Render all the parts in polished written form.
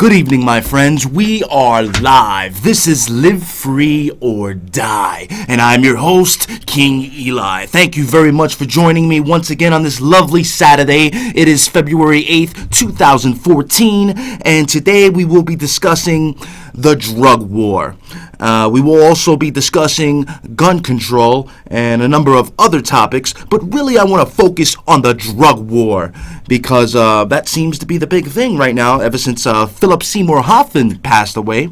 Good evening, my friends. We are live. This is Live Free or Die, and I'm your host, King Eli. Thank you very much for joining me once again on this lovely Saturday. It is February 8th, 2014, and today we will be discussing the drug war. We will also be discussing gun control and a number of other topics, but really I want to focus on the drug war because that seems to be the big thing right now ever since Philip Seymour Hoffman passed away.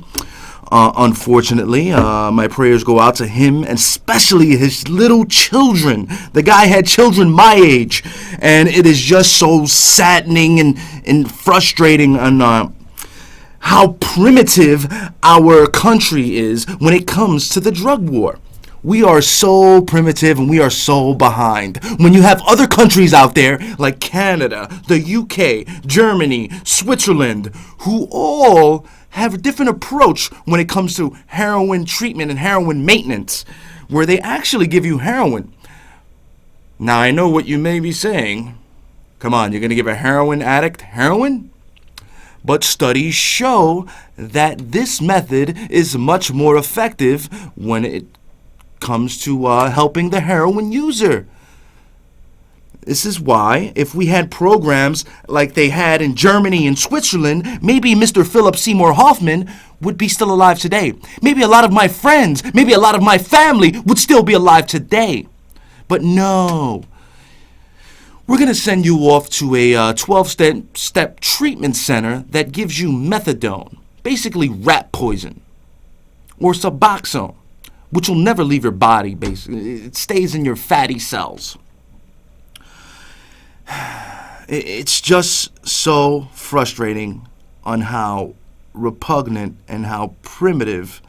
Unfortunately, my prayers go out to him and especially his little children. The guy had children my age, and it is just so saddening and frustrating and how primitive our country is when it comes to the drug war. We are so primitive and we are so behind. When you have other countries out there like Canada, the UK, Germany, Switzerland, who all have a different approach when it comes to heroin treatment and heroin maintenance, where they actually give you heroin. Now, I know what you may be saying. Come on, you're going to give a heroin addict heroin? But studies show that this method is much more effective when it comes to helping the heroin user. This is why, if we had programs like they had in Germany and Switzerland, maybe Mr. Philip Seymour Hoffman would be still alive today. Maybe a lot of my friends, maybe a lot of my family would still be alive today. But no. We're going to send you off to a 12-step treatment center that gives you methadone, basically rat poison, or Suboxone, which will never leave your body, basically. It stays in your fatty cells. It's just so frustrating on how repugnant and how primitive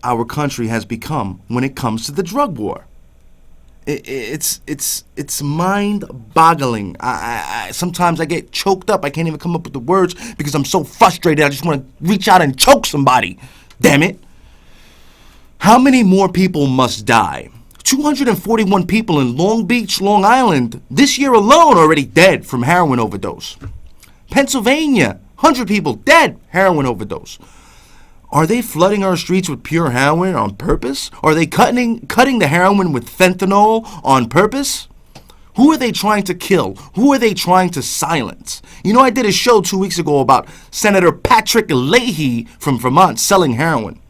our country has become when it comes to the drug war. It's mind-boggling. I sometimes I get choked up. I can't even come up with the words because I'm so frustrated. I just want to reach out and choke somebody. Damn it. How many more people must die? 241 people in Long Beach, Long Island, this year alone already dead from heroin overdose. Pennsylvania, 100 people dead, heroin overdose. Are they flooding our streets with pure heroin on purpose? Are they cutting the heroin with fentanyl on purpose? Who are they trying to kill? Who are they trying to silence? You know, I did a show 2 weeks ago about Senator Patrick Leahy from Vermont selling heroin.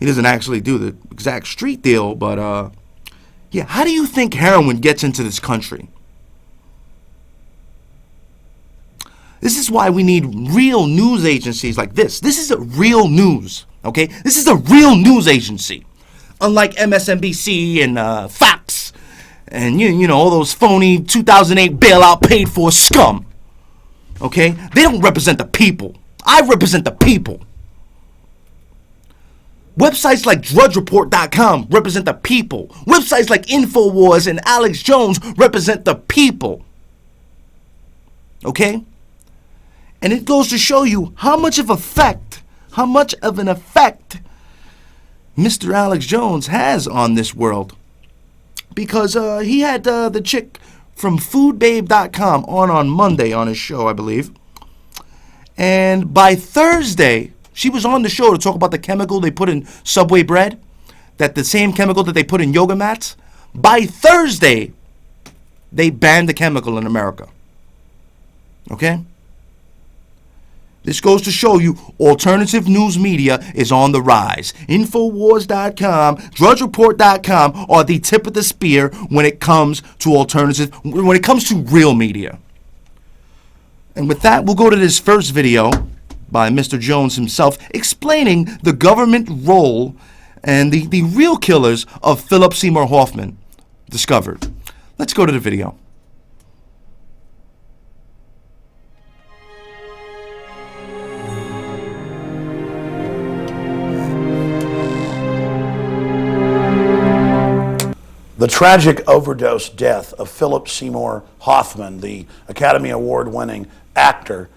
He doesn't actually do the exact street deal, but yeah, how do you think heroin gets into this country? This is why we need real news agencies like this. This is a real news, okay? This is a real news agency. Unlike MSNBC and Fox and, you know, all those phony 2008 bailout paid for scum, okay? They don't represent the people. I represent the people. Websites like DrudgeReport.com represent the people. Websites like InfoWars and Alex Jones represent the people, okay? And it goes to show you how much of an effect Mr. Alex Jones has on this world. Because he had the chick from foodbabe.com on Monday on his show, I believe. And by Thursday, she was on the show to talk about the chemical they put in Subway bread, that the same chemical that they put in yoga mats. By Thursday, they banned the chemical in America. Okay? This goes to show you alternative news media is on the rise. Infowars.com, DrudgeReport.com are the tip of the spear when it comes to real media. And with that, we'll go to this first video by Mr. Jones himself explaining the government role and the real killers of Philip Seymour Hoffman discovered. Let's go to the video. The tragic overdose death of Philip Seymour Hoffman, the Academy Award-winning actor,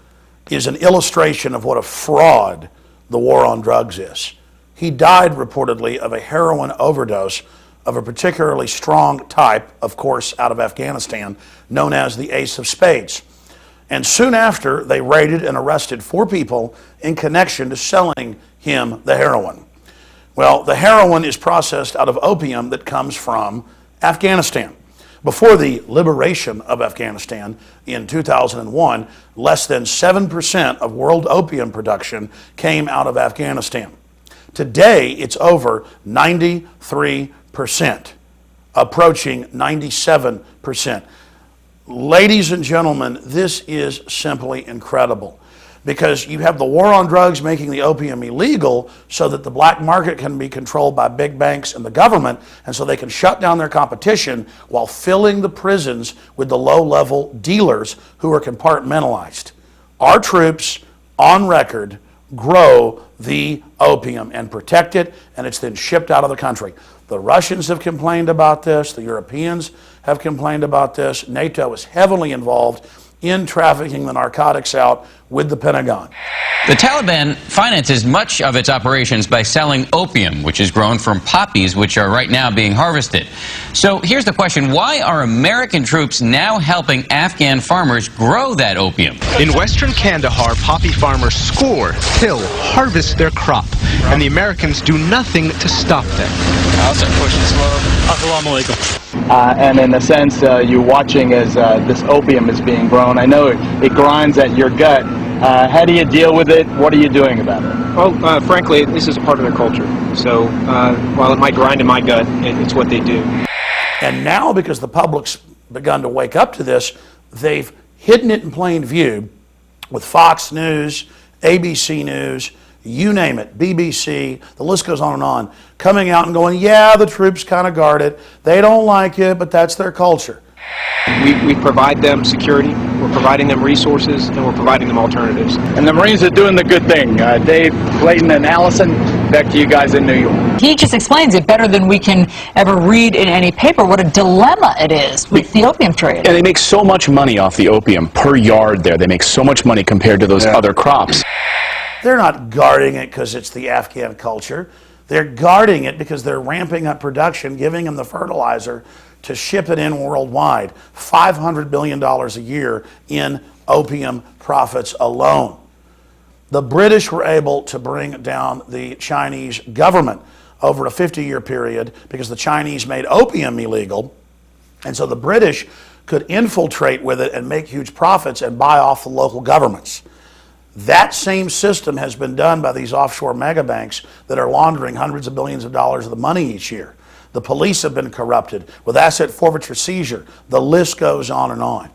is an illustration of what a fraud the war on drugs is. He died reportedly of a heroin overdose of a particularly strong type, of course, out of Afghanistan, known as the Ace of Spades. And soon after, they raided and arrested 4 people in connection to selling him the heroin. Well, the heroin is processed out of opium that comes from Afghanistan. Before the liberation of Afghanistan in 2001, less than 7% of world opium production came out of Afghanistan. Today, it's over 93%, approaching 97%. Ladies and gentlemen, this is simply incredible, because you have the war on drugs making the opium illegal so that the black market can be controlled by big banks and the government, and so they can shut down their competition while filling the prisons with the low-level dealers who are compartmentalized. Our troops, on record, grow the opium and protect it, and it's then shipped out of the country. The Russians have complained about this. The Europeans have complained about this. NATO is heavily involved in trafficking the narcotics out with the Pentagon. The Taliban finances much of its operations by selling opium, which is grown from poppies, which are right now being harvested. So here's the question: why are American troops now helping Afghan farmers grow that opium? In western Kandahar, poppy farmers score, till, harvest their crop, and the Americans do nothing to stop them. And in a sense, you're watching as this opium is being grown. I know it grinds at your gut. How do you deal with it? What are you doing about it? Well, frankly, this is a part of their culture. So while it might grind in my gut, it's what they do. And now, because the public's begun to wake up to this, they've hidden it in plain view with Fox News, ABC News, you name it, BBC, the list goes on, coming out and going, yeah, the troops kind of guard it. They don't like it, but that's their culture. We provide them security, we're providing them resources, and we're providing them alternatives. And the Marines are doing the good thing. Dave, Clayton, and Allison, back to you guys in New York. He just explains it better than we can ever read in any paper, what a dilemma it is with the opium trade. And they make so much money off the opium per yard there. They make so much money compared to those other crops. They're not guarding it because it's the Afghan culture. They're guarding it because they're ramping up production, giving them the fertilizer to ship it in worldwide. $500 billion a year in opium profits alone. The British were able to bring down the Chinese government over a 50-year period because the Chinese made opium illegal, and so the British could infiltrate with it and make huge profits and buy off the local governments. That same system has been done by these offshore mega banks that are laundering hundreds of billions of dollars of the money each year. The police have been corrupted with asset forfeiture, seizure. The list goes on and on.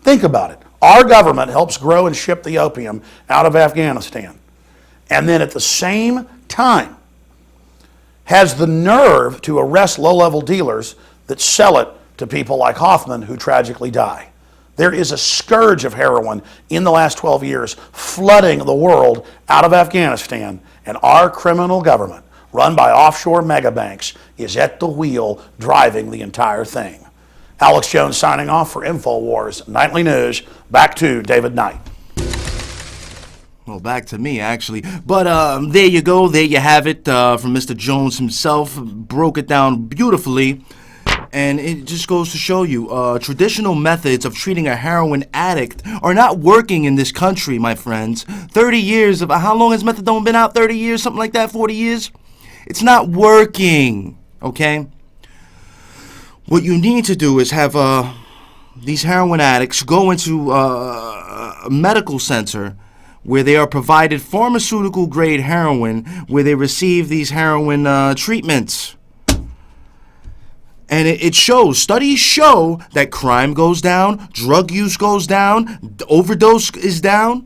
Think about it. Our government helps grow and ship the opium out of Afghanistan, and then at the same time has the nerve to arrest low-level dealers that sell it to people like Hoffman, who tragically die. There is a scourge of heroin in the last 12 years flooding the world out of Afghanistan, and our criminal government, run by offshore mega banks, is at the wheel driving the entire thing. Alex Jones signing off for InfoWars Nightly News. Back to David Knight. Well, back to me, actually. But there you go. There you have it from Mr. Jones himself. Broke it down beautifully. And it just goes to show you, traditional methods of treating a heroin addict are not working in this country, my friends. 30 years of, how long has methadone been out? 30 years, something like that, 40 years? It's not working, okay? What you need to do is have these heroin addicts go into a medical center where they are provided pharmaceutical-grade heroin, where they receive these heroin treatments. And it shows, studies show that crime goes down, drug use goes down, overdose is down.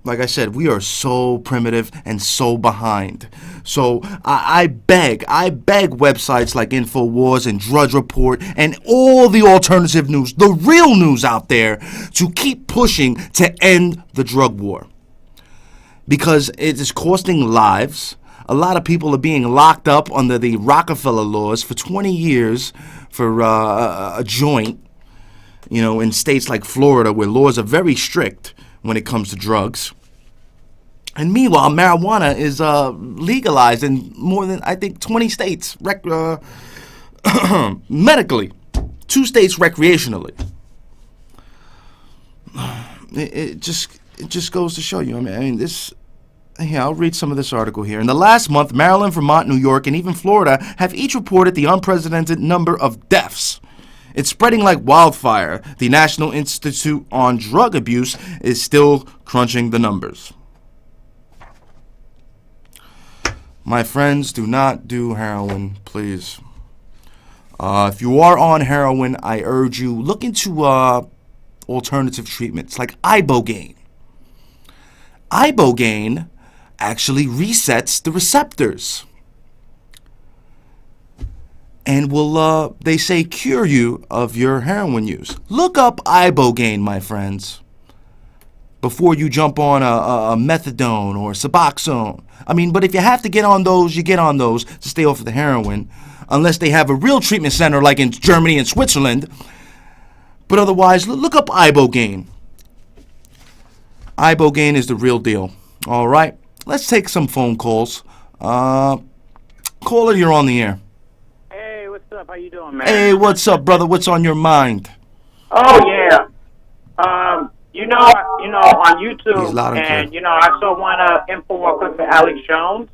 Like I said, we are so primitive and so behind. So I beg websites like InfoWars and Drudge Report and all the alternative news, the real news out there, to keep pushing to end the drug war. Because it is costing lives. A lot of people are being locked up under the Rockefeller laws for 20 years for a joint, you know, in states like Florida where laws are very strict when it comes to drugs. And meanwhile, marijuana is legalized in more than, I think, 20 states medically, 2 states recreationally. it just goes to show you. I mean, this. Here, I'll read some of this article here. In the last month, Maryland, Vermont, New York, and even Florida have each reported the unprecedented number of deaths. It's spreading like wildfire. The National Institute on Drug Abuse is still crunching the numbers. My friends, do not do heroin, please. If you are on heroin, I urge you, look into alternative treatments like Ibogaine. Ibogaine actually resets the receptors and will, they say, cure you of your heroin use. Look up Ibogaine, my friends, before you jump on a methadone or Suboxone. I mean, but if you have to get on those, you get on those to stay off of the heroin, unless they have a real treatment center like in Germany and Switzerland. But otherwise, look up Ibogaine. Ibogaine is the real deal. All right, let's take some phone calls. Caller, you're on the air. Hey, what's up? How you doing, man? Hey, what's up, brother? What's on your mind? Oh yeah. You know, on YouTube, He's loud and and clear. I saw one info clip for Alex Jones,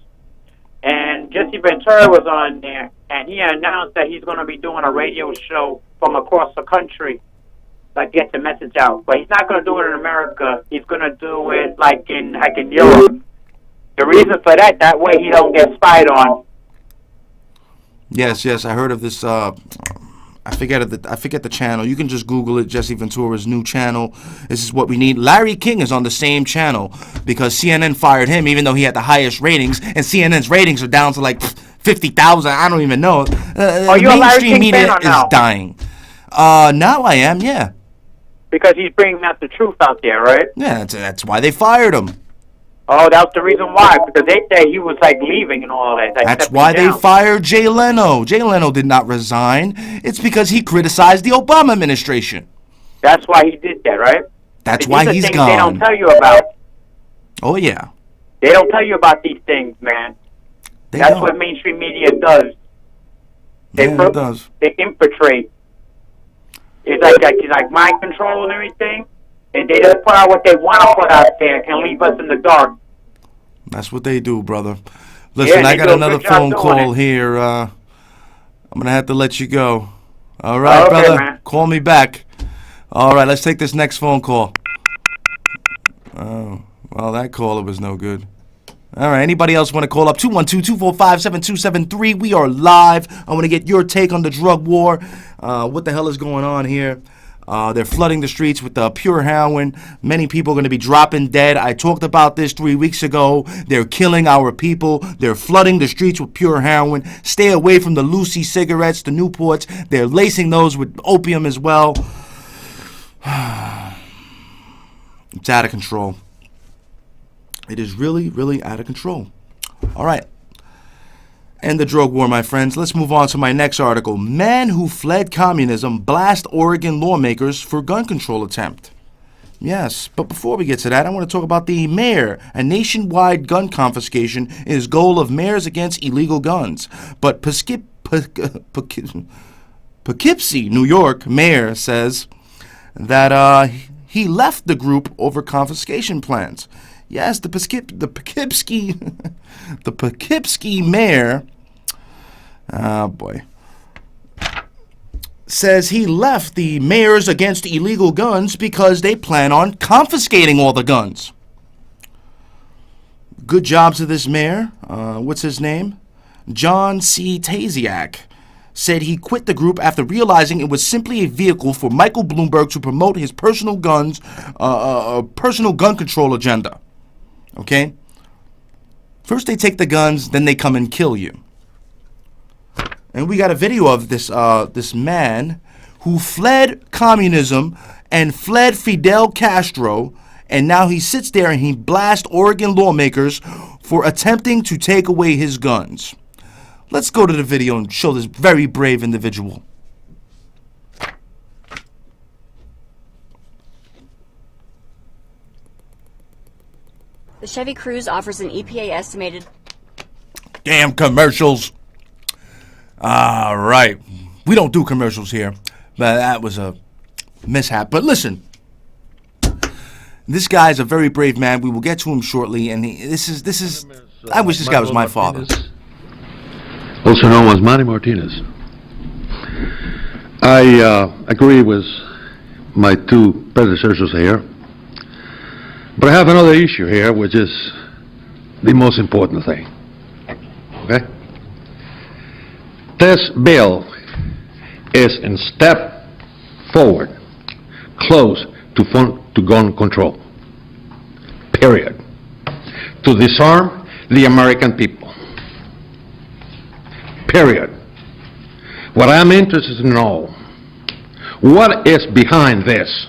and Jesse Ventura was on there, and he announced that he's going to be doing a radio show from across the country, like get the message out. But he's not going to do it in America. He's going to do it like in Europe. The reason for that way he don't get spied on. Yes, I heard of this. I forget the channel. You can just Google it. Jesse Ventura's new channel. This is what we need. Larry King is on the same channel because CNN fired him, even though he had the highest ratings, and CNN's ratings are down to like 50,000. I don't even know. Are you a Larry mainstream King media fan or is no? dying. Now I am. Yeah. Because he's bringing out the truth out there, right? Yeah. That's why they fired him. Oh, that's the reason why. Because they say he was like leaving and all that. Like, That's stepping why they down. fired Jay Leno. Jay Leno did not resign. It's because he criticized the Obama administration. That's why he did that, right? That's These why are he's things gone. They don't tell you about. Oh yeah. They don't tell you about these things, man. They That's don't. what mainstream media does. Yeah, it does. They infiltrate. It's like mind control and everything. And they just put out what they want to put out there and leave us in the dark. That's what they do, brother. Listen, Yeah, I they got do a another good job phone doing call it. here. I'm going to have to let you go. All right, Okay, brother. man. Call me back. All right, let's take this next phone call. Oh, well, that caller was no good. All right, anybody else want to call up? 212-245-7273. We are live. I want to get your take on the drug war. What the hell is going on here? They're flooding the streets with pure heroin. Many people are going to be dropping dead. I talked about this 3 weeks ago. They're killing our people. They're flooding the streets with pure heroin. Stay away from the Lucy cigarettes, the Newports. They're lacing those with opium as well. It's out of control. It is really, really out of control. All right. End the drug war, my friends. Let's move on to my next article. Man who fled communism blast Oregon lawmakers for gun control attempt. Yes, but before we get to that, I want to talk about the mayor. A nationwide gun confiscation is goal of mayors against illegal guns. But Poughkeepsie, New York, mayor says that he left the group over confiscation plans. Yes, the Poughkeepsie mayor, oh boy, says he left the mayors against illegal guns because they plan on confiscating all the guns. Good job to this mayor. What's his name? John C. Tasiak said he quit the group after realizing it was simply a vehicle for Michael Bloomberg to promote his personal gun control agenda. Okay? First they take the guns, then they come and kill you. And we got a video of this man who fled communism and fled Fidel Castro, and now he sits there and he blasts Oregon lawmakers for attempting to take away his guns. Let's go to the video and show this very brave individual. The Chevy Cruze offers an EPA estimated... Damn commercials. All right. We don't do commercials here, but that was a mishap. But listen, This guy's a very brave man. We will get to him shortly, and this is. I wish this guy was my father. Also known as Manny Martinez. I agree with my two predecessors here, but I have another issue here, which is the most important thing. Okay? This bill is a step forward, close to gun control. Period. To disarm the American people. Period. What I'm interested in know, what is behind this?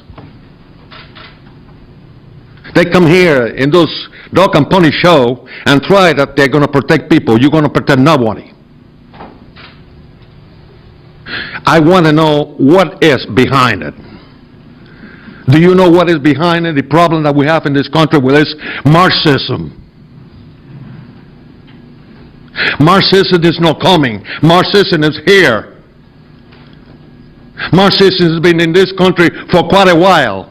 They come here in those dog and pony show and try that they're going to protect people. You're going to protect nobody. I want to know what is behind it. Do you know what is behind it? The problem that we have in this country with this Marxism. Marxism is not coming. Marxism is here. Marxism has been in this country for quite a while.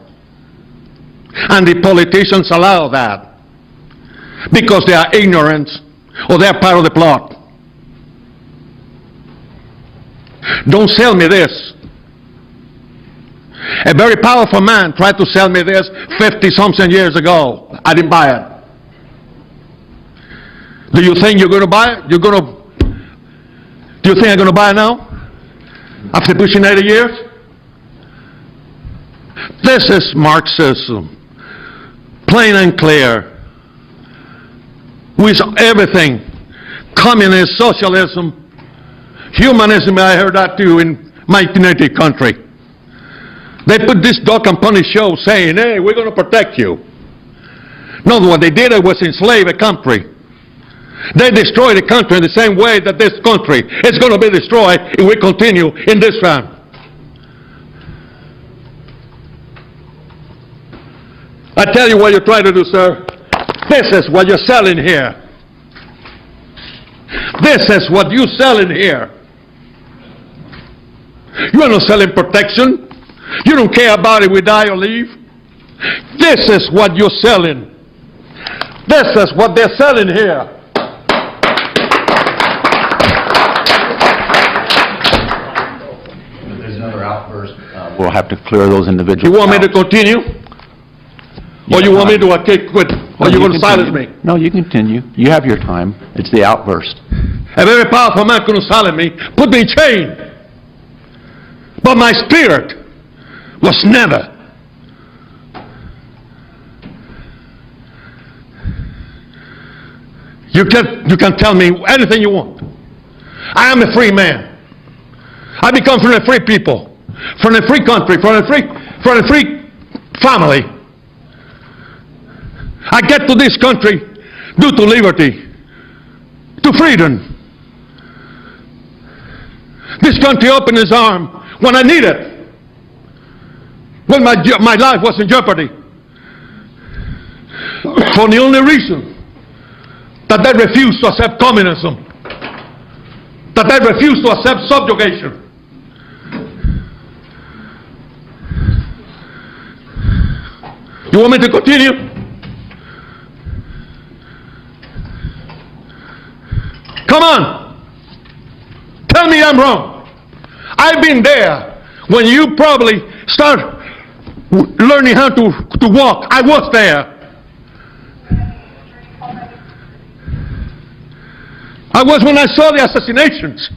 And the politicians allow that because they are ignorant or they are part of the plot. Don't sell me this. A very powerful man tried to sell me this 50-something years ago. I didn't buy it. Do you think you're going to buy it? Do you think I'm going to buy it now? After pushing 80 years? This is Marxism. Plain and clear. With everything. Communist, socialism, humanism, I heard that too in my native country. They put this dog and pony show saying, hey, we're going to protect you. No, what they did was enslave a country. They destroyed the country in the same way that this country is going to be destroyed if we continue in this round. I tell you what you're trying to do, sir. This is what you're selling here. This is what you're selling here. You are not selling protection. You don't care about if we die or leave. This is what you're selling. This is what they're selling here. If there's another outburst, we'll have to clear those individuals. You want me to continue? Or you want me to quit? Or you going to silence me? No, you continue. You have your time. It's the outburst. A very powerful man couldn't silence me, put me in chain. But my spirit was never. You can tell me anything you want. I am a free man. I become from a free people, from a free country, from a free family. I get to this country due to liberty, to freedom. This country opened its arms when I need it, when my life was in jeopardy, for the only reason that they refused to accept communism, that they refused to accept subjugation. You want me to continue? Come on. Tell me I'm wrong. I've been there when you probably start learning how to walk. I was there. I was when I saw the assassinations.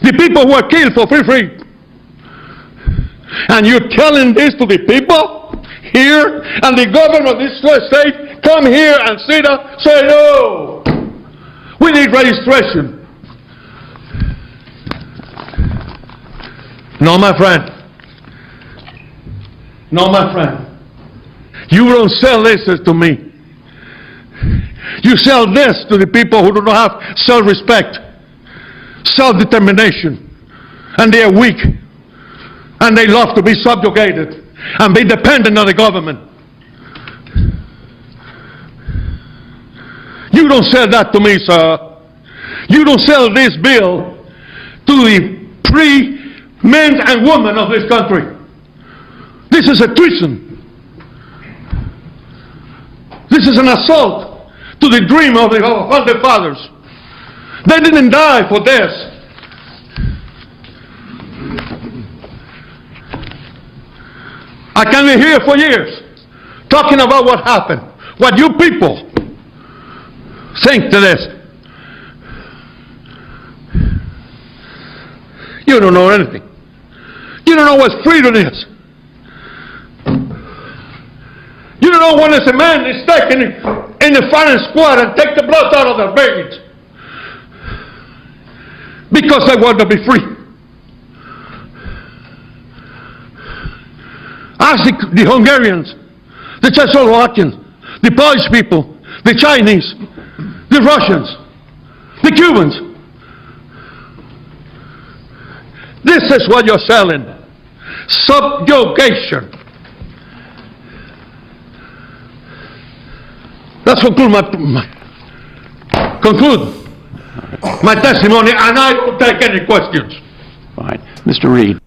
The people who were killed for free. And you're telling this to the people here, and the governor of this state come here and sit up, say no. We need registration. No, my friend. No, my friend. You don't sell this to me. You sell this to the people who do not have self-respect, self-determination, and they are weak, and they love to be subjugated and be dependent on the government. You don't sell that to me, sir. You don't sell this bill to the free men and women of this country. This is a treason. This is an assault to the dream of the founding fathers. They didn't die for this. I can be here for years talking about what happened, what you people think to this. You don't know anything. You don't know what freedom is. You don't know when a man is taken in the firing squad and take the blood out of their veins because they want to be free. Ask the Hungarians, the Czechoslovakians, the Polish people, the Chinese, the Russians, the Cubans. This is what you're selling. Subjugation. Let's conclude my testimony, and I don't take any questions. Fine. Mr. Reed.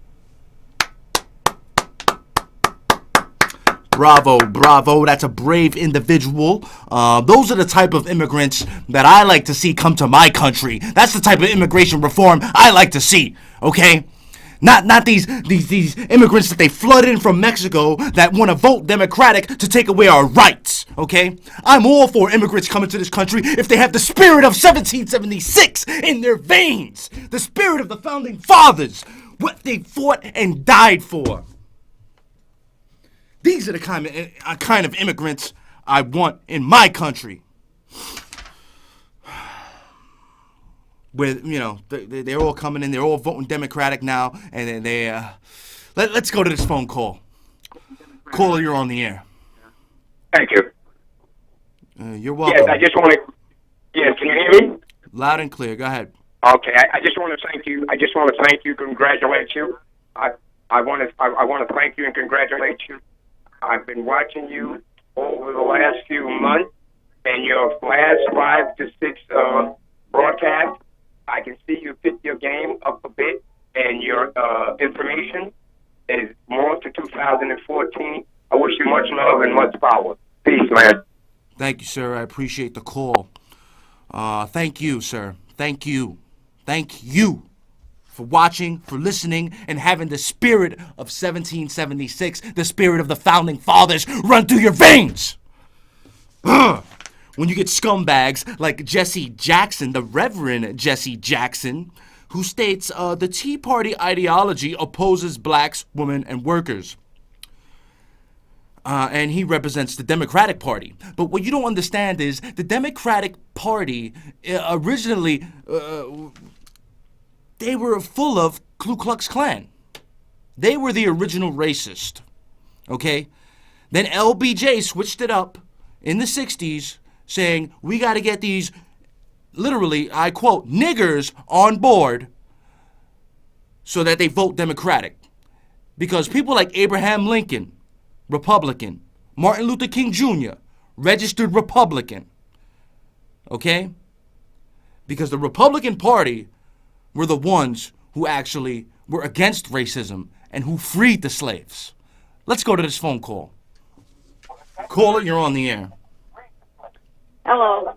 Bravo, bravo. That's a brave individual. Those are the type of immigrants that I like to see come to my country. That's the type of immigration reform I like to see, okay? Not these immigrants that they flood in from Mexico that want to vote Democratic to take away our rights, okay? I'm all for immigrants coming to this country if they have the spirit of 1776 in their veins. The spirit of the founding fathers. What they fought and died for. These are the kind of immigrants I want in my country. Where, you know, they're all coming in, they're all voting Democratic now, and let's go to this phone call. Caller, you're on the air. Thank you. You're welcome. Yes, I just want to. Yes, can you hear me? Loud and clear. Go ahead. Okay, I just want to thank you. I just want to thank you, congratulate you. I want to thank you and congratulate you. I've been watching you over the last few months, and your last 5 to 6 broadcasts. I can see you pick your game up a bit, and your information is more to 2014. I wish you much love and much power. Peace, man. Thank you, sir. I appreciate the call. Thank you, sir. Thank you. Thank you for watching, for listening, and having the spirit of 1776, the spirit of the founding fathers, run through your veins. When you get scumbags like Jesse Jackson, the Reverend Jesse Jackson, who states the Tea Party ideology opposes blacks, women, and workers. And he represents the Democratic Party. But what you don't understand is the Democratic Party originally, they were full of Ku Klux Klan. They were the original racist. Okay? Then LBJ switched it up in the 60s, saying, we got to get these, literally, I quote, niggers on board so that they vote Democratic. Because people like Abraham Lincoln, Republican, Martin Luther King Jr., registered Republican. Okay? Because the Republican Party were the ones who actually were against racism and who freed the slaves. Let's go to this phone call. Caller, you're on the air. Hello.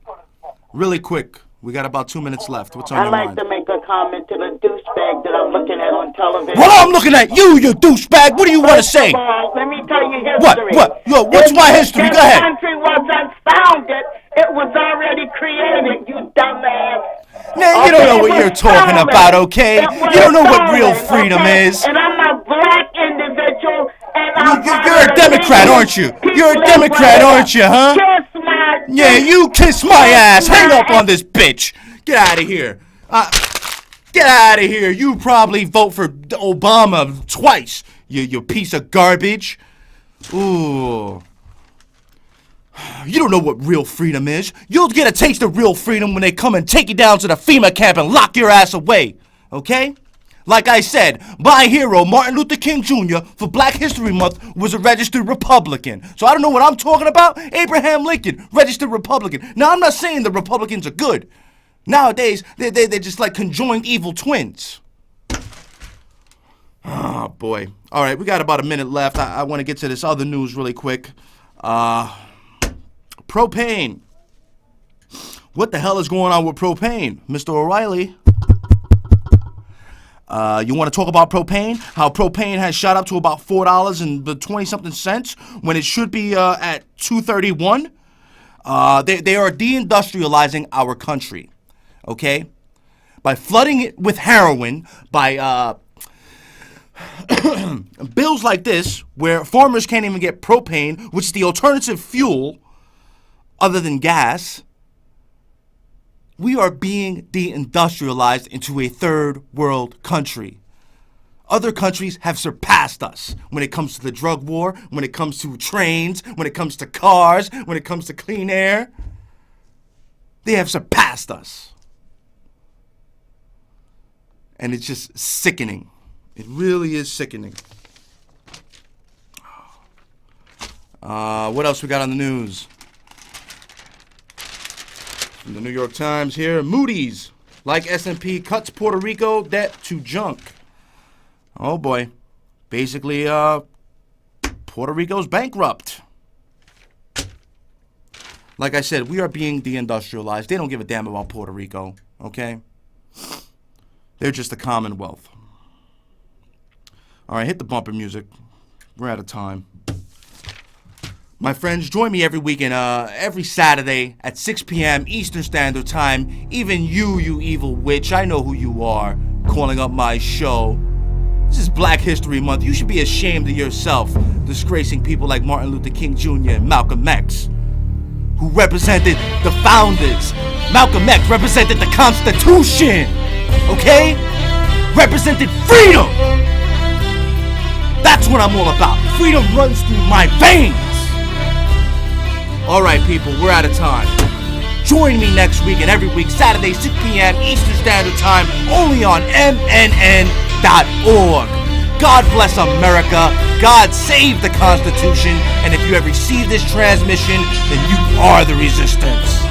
Really quick. We got about 2 minutes left. What's on your I'd like mind? to make a comment to the douchebag that I'm looking at on television. Well, I'm looking at you, you douchebag. What do you want to say? Let me tell you history. What? Yo, what's my history? Go ahead. This country wasn't founded. It was already created, you dumbass. Man, you don't know what you're talking about, okay? You don't know what real freedom is. And I'm a black individual, and You're a Democrat, aren't you? You're a Democrat, aren't you, huh? Kiss my Yeah, you kiss my ass. Hang up on this bitch. Get out of here. Get out of here. You probably vote for Obama twice, you piece of garbage. Ooh. You don't know what real freedom is. You'll get a taste of real freedom when they come and take you down to the FEMA camp and lock your ass away. Okay? Like I said, my hero, Martin Luther King Jr., for Black History Month, was a registered Republican. So I don't know what I'm talking about. Abraham Lincoln, registered Republican. Now, I'm not saying the Republicans are good. Nowadays, they're just like conjoined evil twins. Oh, boy. All right, we got about a minute left. I want to get to this other news really quick. Propane. What the hell is going on with propane, Mr. O'Reilly? You want to talk about propane? How propane has shot up to about $4 and 20-something cents when it should be at $2.31? They are deindustrializing our country, okay? By flooding it with heroin, by bills like this, where farmers can't even get propane, which is the alternative fuel other than gas. We are being deindustrialized into a third world country. Other countries have surpassed us when it comes to the drug war, when it comes to trains, when it comes to cars, when it comes to clean air. They have surpassed us. And it's just sickening. It really is sickening. What else we got on the news? From the New York Times here, Moody's, like S&P, cuts Puerto Rico debt to junk. Oh boy. Basically, Puerto Rico's bankrupt. Like I said, we are being deindustrialized. They don't give a damn about Puerto Rico, okay? They're just a commonwealth. All right, hit the bumper music. We're out of time. My friends, join me every weekend, every Saturday at 6 p.m. Eastern Standard Time. Even you evil witch, I know who you are, calling up my show. This is Black History Month. You should be ashamed of yourself, disgracing people like Martin Luther King Jr. and Malcolm X, who represented the founders. Malcolm X represented the Constitution, okay? Represented freedom. That's what I'm all about. Freedom runs through my veins. All right, people, we're out of time. Join me next week and every week, Saturday, 6 p.m. Eastern Standard Time, only on MNN.org. God bless America. God save the Constitution. And if you have received this transmission, then you are the resistance.